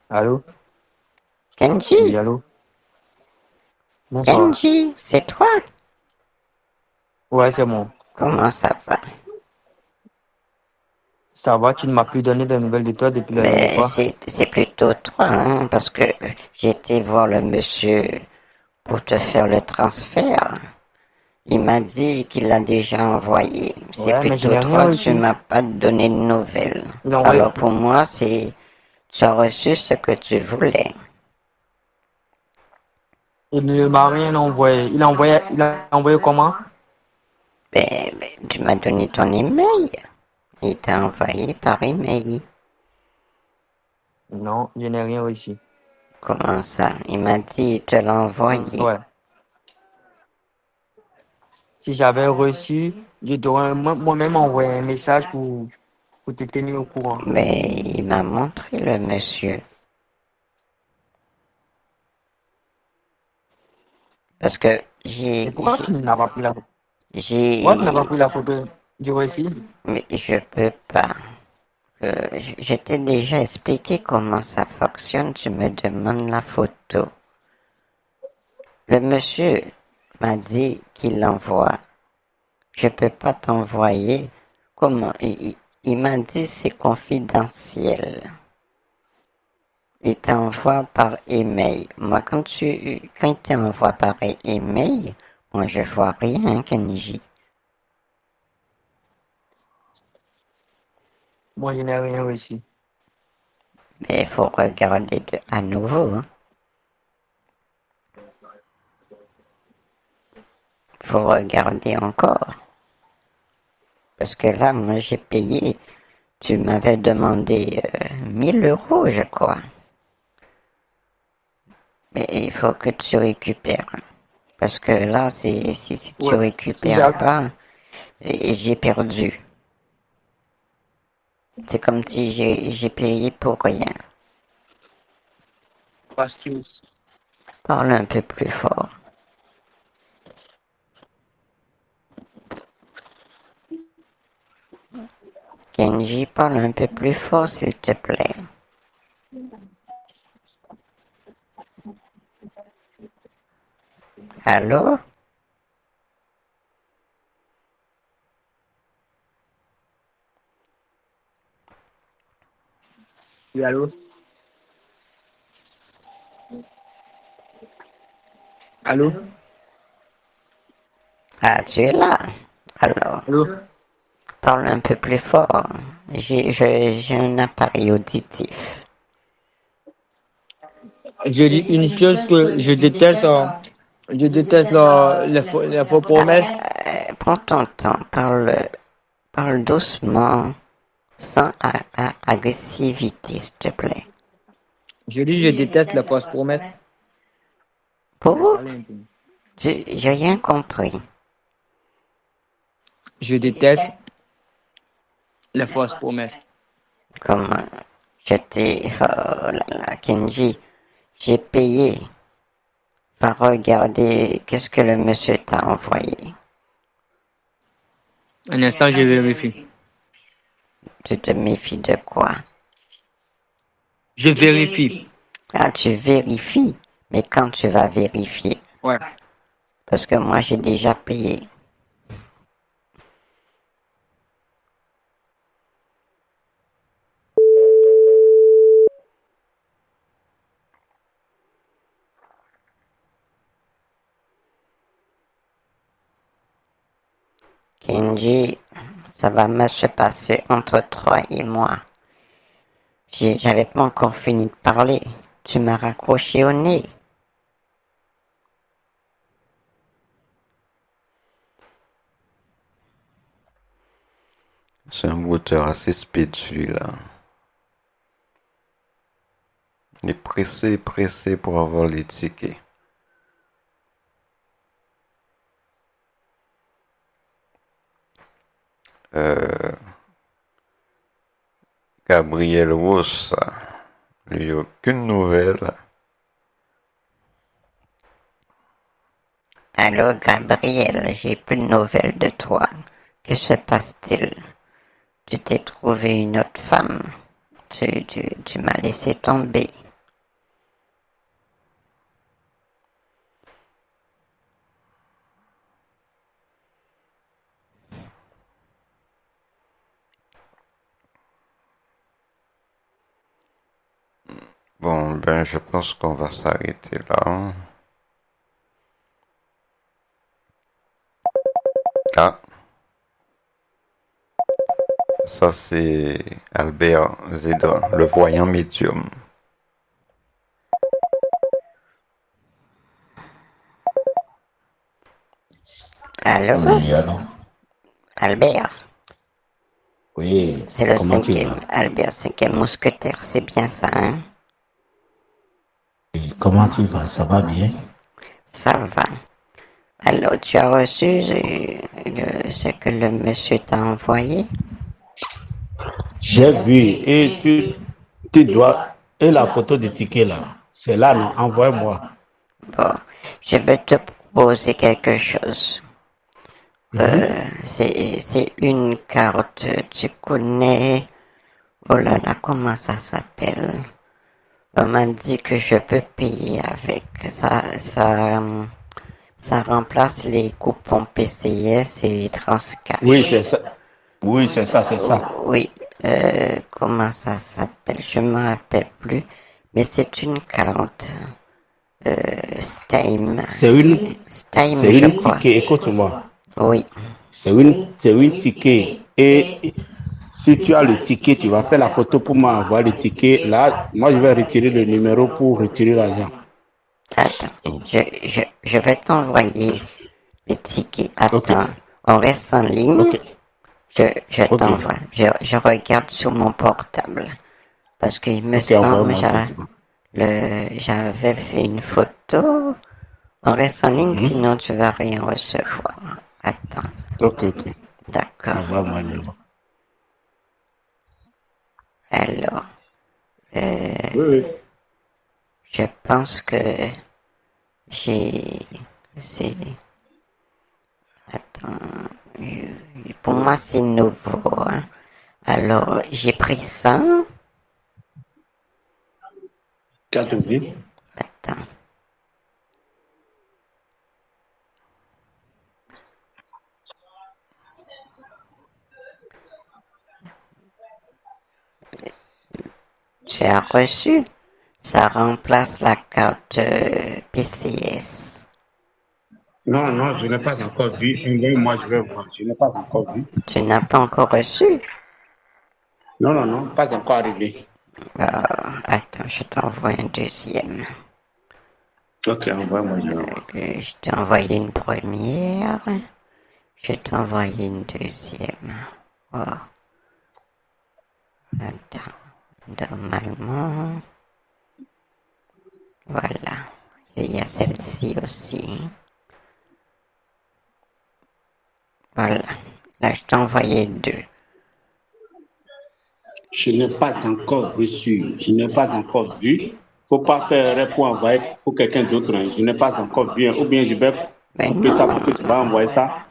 Allô? Oui, Kenji, allô? Bonsoir. Kenji, c'est toi? Ouais, c'est bon. Comment ça va? Ça va, tu ne m'as plus donné de nouvelles de toi depuis la dernière Mais fois? c'est plutôt toi, hein, parce que j'ai été voir le monsieur pour te faire le transfert. Il m'a dit qu'il l'a déjà envoyé. C'est Ouais, mais je plutôt n'ai rien toi, tu reçu. m'as pas donné de nouvelles. Il a envoyé. Alors pour moi, tu as reçu ce que tu voulais. Il ne m'a rien envoyé. Il a envoyé comment? Tu m'as donné ton email. Il t'a envoyé par email. Non, je n'ai rien reçu. Comment ça? Il m'a dit il te l'a envoyé. Ouais. Si j'avais reçu, je t'aurais moi-même envoyé un message pour te tenir au courant. Mais il m'a montré le monsieur. Parce que Et pourquoi tu n'as pas pris la photo? Pourquoi tu n'as pas j'ai, pris la photo du reçu? mais je peux pas. Je t'ai déjà expliqué comment ça fonctionne. Tu me demandes la photo. Le monsieur m'a dit qu'il l'envoie. Je peux pas t'envoyer. Comment? Il m'a dit c'est confidentiel. Il t'envoie par email. Moi, quand il t'envoie par email, moi, je vois rien, Kenji. Moi, je n'ai rien reçu. Mais il faut regarder à nouveau, hein. Faut regarder encore. Parce que là, moi, j'ai payé. Tu m'avais demandé 1 000 euros, je crois. Mais il faut que tu récupères. Parce que là, si tu Ouais. Si récupères j'avais. pas, j'ai perdu. C'est comme si j'ai payé pour rien. Parce que Parle un peu plus fort. Kenji, parle un peu plus fort, s'il te plaît. Allô? oui, allô? Allô? Ah, tu es là. Alors, Allô? parle un peu plus fort. J'ai un appareil auditif. Je dis une chose que je déteste les faux promesses. Prends ton temps, parle doucement, sans agressivité, s'il te plaît. Je dis je déteste les fausses promesses. Laisse Pauvre, aller un peu. j'ai rien compris. Je déteste les fausses promesses. Comment oh là là, Kenji, j'ai payé. Va regarder qu'est-ce que le monsieur t'a envoyé. Un instant, je vérifie. Tu te méfies de quoi? Je vérifie. Ah, tu vérifies. Mais quand tu vas vérifier? Ouais. Parce que moi, j'ai déjà payé. Kenji, ça va mal se passer entre toi et moi. J'avais pas encore fini de parler. Tu m'as raccroché au nez. C'est un brouteur assez speed celui-là. Il est pressé, pressé pour avoir les tickets. Euh, Gabriel Rousse, lui, aucune nouvelle. Allô, Gabriel, j'ai plus de nouvelles de toi. Que se passe-t-il? Tu t'es trouvé une autre femme? Tu m'as laissé tomber. Bon, ben, je pense qu'on va s'arrêter là. Ah, ça c'est Albert Zedra, le voyant médium. Allô, Oui, allô? Albert? Oui, C'est le comment tu cinquième, vas? Albert, cinquième mousquetaire, c'est bien ça, hein? Oui, comment tu vas? Ça va bien? Ça va. Alors, tu as reçu ce que le monsieur t'a envoyé? J'ai vu et tu dois... Et la photo du ticket là, c'est là, non? Envoie-moi. Bon, je vais te proposer quelque chose. C'est une carte, tu connais, oh là là, comment ça s'appelle? On m'a dit que je peux payer avec. Ça remplace les coupons PCS et Oui, Transcash. c'est ça. Oui, c'est ça, c'est ça. Oui, comment ça s'appelle? Je me rappelle plus, mais c'est une carte. Steam. Steam, C'est je une crois. ticket, écoute-moi. Oui. C'est une ticket. Et si tu as le ticket, tu vas faire la photo pour m'envoyer le ticket. Là, moi, je vais retirer le numéro pour retirer l'argent. Attends, je vais t'envoyer les tickets. Ok, Attends, on reste en ligne. ok, Je ok, t'envoie. Je regarde sur mon portable. Parce qu'il me ok, semble envoie-moi ça. j'avais fait une photo. On reste en ligne, sinon tu vas rien recevoir. Attends, Ok, ok. d'accord. Envoie-moi le numéro. Alors, Oui, oui. je pense que j'ai... C'est... Attends, pour moi c'est nouveau, hein. Alors, j'ai pris ça. Carte bleue. Attends. Tu as reçu? Ça remplace la carte PCS. Non, non, je n'ai pas encore vu. Moi, je vais voir. Je n'ai pas encore vu. Tu n'as pas encore reçu? Non, non, non, pas encore arrivé. Attends, je t'envoie un deuxième. Ok, envoie-moi le numéro. Je t'ai envoyé une première. Je t'ai envoyé une deuxième. Oh. Attends. Normalement. Voilà. Et il y a celle-ci aussi. Voilà. Là, je t'ai envoyé deux. Je n'ai pas encore reçu. Je n'ai pas encore vu. Faut pas faire pour envoyer pour quelqu'un d'autre. Hein. Je n'ai pas encore vu. Ou bien je vais Mais couper ça pour que non. tu vas envoyer ça.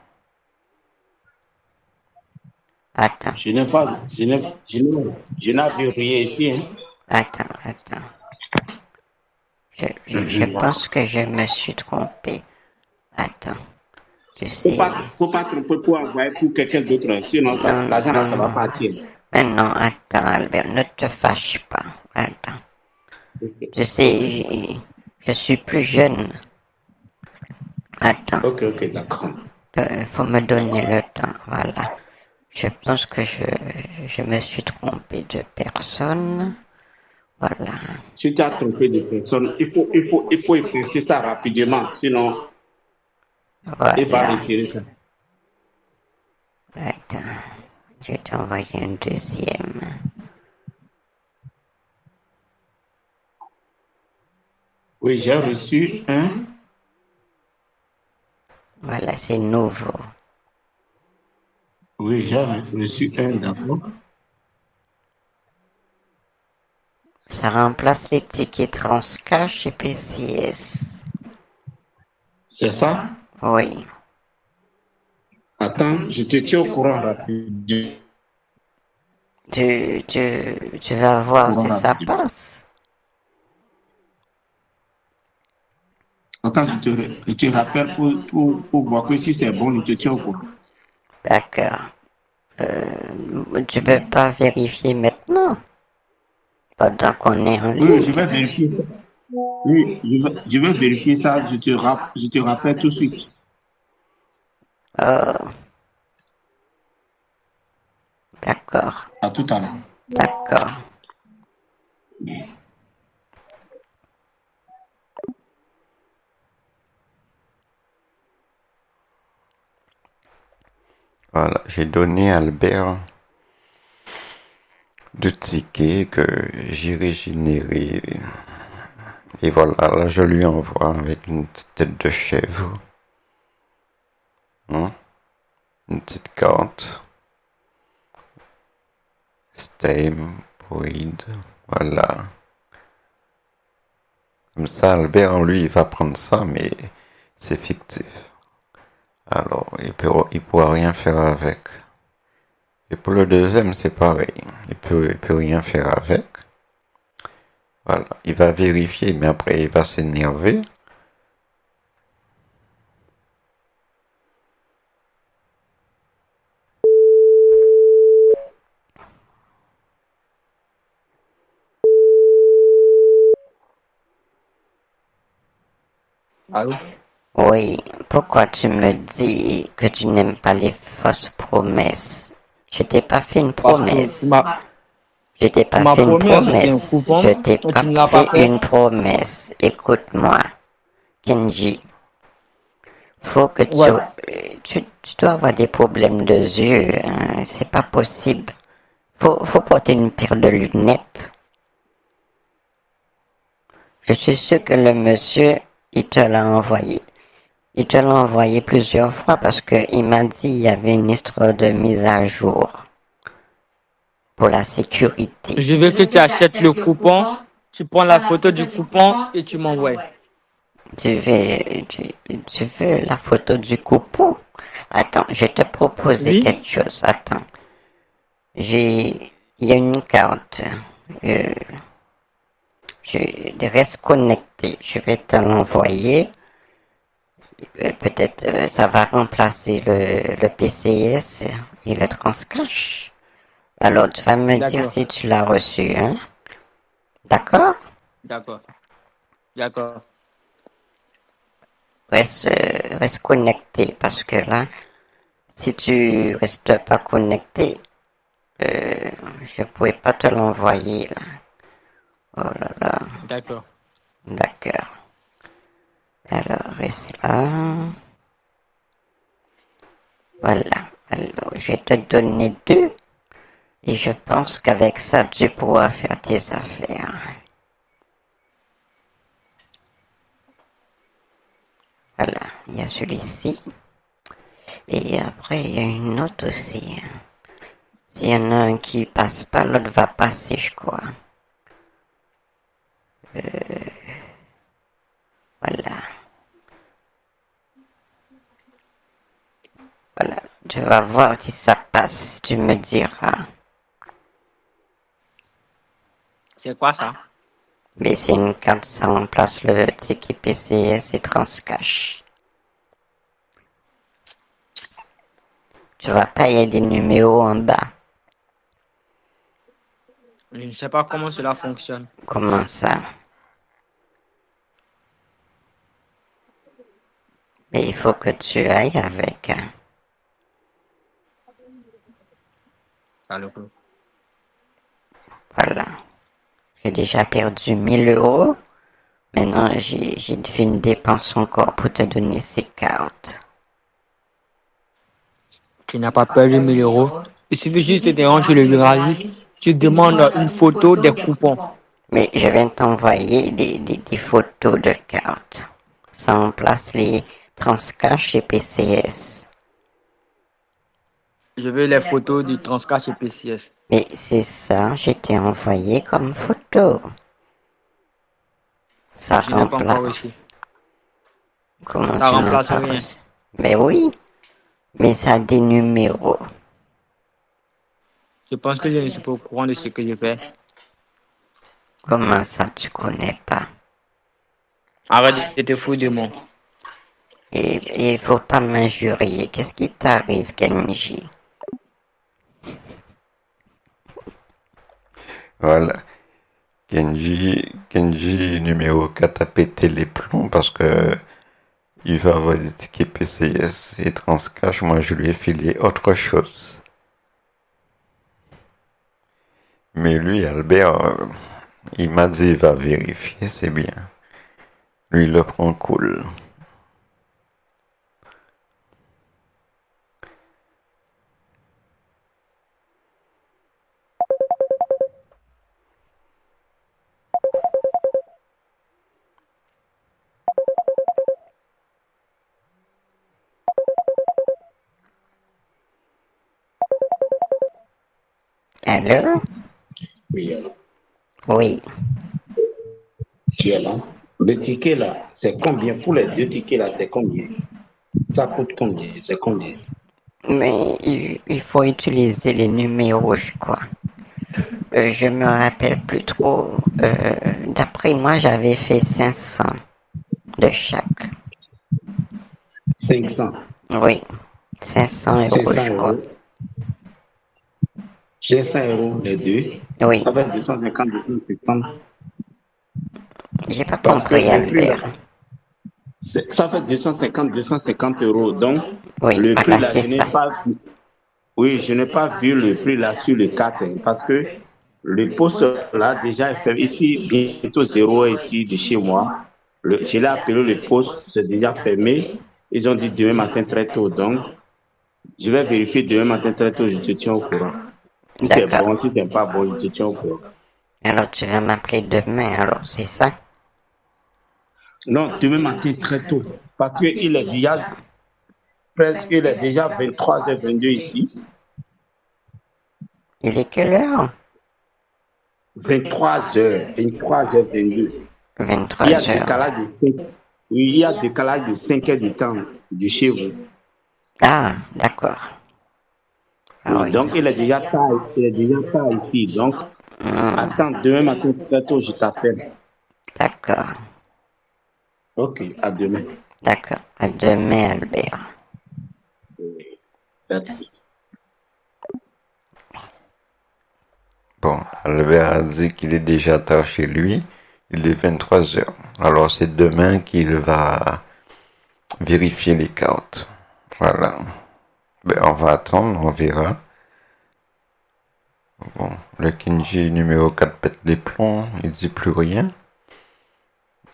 Attends. Je n'ai pas, je n'ai vu rien ici. Hein. Attends. Je pense que je me suis trompé. Attends. Tu sais. Faut pas tromper pour envoyer pour quelqu'un d'autre. Hein. Sinon, l'argent là, ça va partir. Mais non, attends, Albert, ne te fâche pas. Attends. Tu sais, je suis plus jeune. Attends. Ok, d'accord. Faut me donner le temps. Voilà. Je pense que je me suis trompé de personne. Voilà. Si tu as trompé de personne, il faut effacer ça rapidement. Sinon, il va Voilà. retirer ça. Attends. Je vais t'envoyer un deuxième. Oui, j'ai reçu un. Voilà, c'est nouveau. Oui, j'ai reçu un d'abord. Ça remplace les tickets Transcash et PCS. C'est ça? Oui. Attends, je te tiens au courant rapidement. Tu vas voir si ça passe. Attends, je te rappelle pour voir que si c'est bon, je te tiens au courant. D'accord. Tu peux pas vérifier maintenant? pendant qu'on est en Oui, je ligne. vais vérifier ça. Oui, je vais vérifier ça. Je te rappelle tout de suite. Oh, d'accord, À tout à l'heure. d'accord. Voilà, j'ai donné à Albert 2 tickets que j'irai générer. Et voilà, là je lui envoie avec une petite tête de chèvre. Hein? Une petite carte. Stem, Boyd, voilà. Comme ça, Albert, lui, il va prendre ça, mais c'est fictif. Alors, il pourra rien faire avec. Et pour le deuxième, c'est pareil. Il peut rien faire avec. Voilà. Il va vérifier, mais après, il va s'énerver. Allô? Oui, pourquoi tu me dis que tu n'aimes pas les fausses promesses? Je t'ai pas fait une Parce que promesse. Je t'ai tu pas m'as fait une promis d'acheter un promesse. coupon Je t'ai et pas tu ne l'as pas fait fait. une promesse. Écoute-moi, Kenji. Faut que Ouais. tu dois avoir des problèmes de yeux. Hein. C'est pas possible. Faut porter une paire de lunettes. Je suis sûr que le monsieur, il te l'a envoyé. Il te l'a envoyé plusieurs fois parce que il m'a dit il y avait une histoire de mise à jour pour la sécurité. Je veux que tu achètes le coupon, tu prends la photo du coupon et tu m'envoies. Tu veux la photo du coupon? Attends, je vais te proposer Oui. quelque chose. Attends. Il y a une carte. Je reste connecté. Je vais te l'envoyer. Peut-être ça va remplacer le PCS et le transcash. Alors tu vas me dire D'accord. si tu l'as reçu, hein? D'accord? D'accord. D'accord. Reste connecté parce que là, si tu restes pas connecté, je pourrais pas te l'envoyer là. Oh là là, D'accord. d'accord. Alors, reste là. Voilà. Alors, je vais te donner 2. Et je pense qu'avec ça, tu pourras faire tes affaires. Voilà. Il y a celui-ci. Et après, il y a une autre aussi. S'il y en a un qui passe pas, l'autre va passer, je crois. Voilà. Voilà. Tu vas voir si ça passe. Tu me diras. C'est quoi ça? Mais c'est une carte, ça remplace le ticket PCS et Transcash. Tu vois pas, il y a des numéros en bas. Je ne sais pas comment cela fonctionne. Comment ça? Mais il faut que tu ailles avec. Hein. Allô. Voilà. J'ai déjà perdu 1000 €. Maintenant, j'ai fait une dépense encore pour te donner ces cartes. Tu n'as pas perdu 1000 €. Il suffit juste de déranger le virage. Tu demandes une photo des coupons. Mais je viens t'envoyer des photos de cartes. Ça remplace les Transcash et PCS. Je veux les photos du Transcash et PCS. Mais c'est ça, je t'ai envoyé comme photo. Ça Je n'ai pas encore reçu. remplace. Comment Ça tu n'as remplace pas rien. reçu? Mais oui, mais ça a des numéros. Je pense que je ne suis pas au courant de ce que je fais. Comment ça tu connais pas? Arrête de te foutre de moi. Et il faut pas m'injurier. Qu'est-ce qui t'arrive, Kenji? Voilà. Kenji numéro 4 a pété les plombs parce que il va avoir des tickets PCS et Transcash. Moi, je lui ai filé autre chose. Mais lui, Albert, il m'a dit il va vérifier, c'est bien. Lui, il le prend cool. Allô? Oui, alors. Oui. Oui, alors. Le ticket là, c'est combien? Pour les deux tickets là, c'est combien? Ça coûte combien? C'est combien? Mais il faut utiliser les numéros, je crois. Je me rappelle plus trop. D'après moi, j'avais fait 500 de chaque. 500. Oui. 500 euros, 500 je crois. euros. 500 euros les deux. Oui. Ça fait 250, 250. J'ai pas Parce que compris, le prix là, Albert. ça fait 250, 250 euros. Donc, Oui, le prix voilà, là, c'est je n'ai ça. pas vu. Oui, je n'ai pas vu le prix là sur le 4 hein, parce que le poste là déjà est fait. Ici, bientôt 0 ici de chez moi. Je l'ai appelé le poste, c'est déjà fermé. Ils ont dit demain matin très tôt. Donc, je vais vérifier demain matin très tôt, je te tiens au courant. Si c'est D'accord. bon, si c'est pas bon, je te tiens au courant. Alors tu vas m'appeler demain, alors c'est ça? Non, demain matin très tôt. Parce qu'il est déjà presque, il est déjà 23h22 ici. Il est quelle heure? 23h, 23h22. Il y 23 a heures. décalage de 5, oui, il y a décalage de 5 heures de temps de chez vous. Ah, d'accord. Ah Oui, oui. donc il est déjà tard ici. Donc, attends, demain matin très tôt, je t'appelle. D'accord. Ok, à demain. D'accord. À demain, Albert. Merci. Bon, Albert a dit qu'il est déjà tard chez lui. Il est 23 heures. Alors c'est demain qu'il va vérifier les cartes. Voilà. Ben, on va attendre, on verra. Bon, le Kenji numéro 4 pète les plombs, il dit plus rien.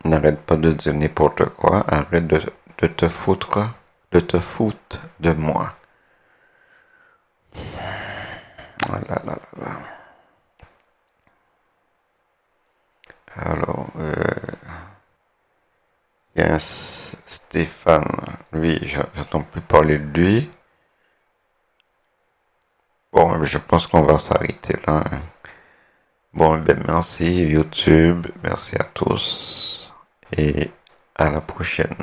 N'arrête pas de dire n'importe quoi. Arrête de te foutre de moi. Ah là là là là. Alors, il y a un Stéphane, lui, j'entends plus parler de lui. Bon, je pense qu'on va s'arrêter là. Bon, ben merci YouTube, merci à tous et à la prochaine.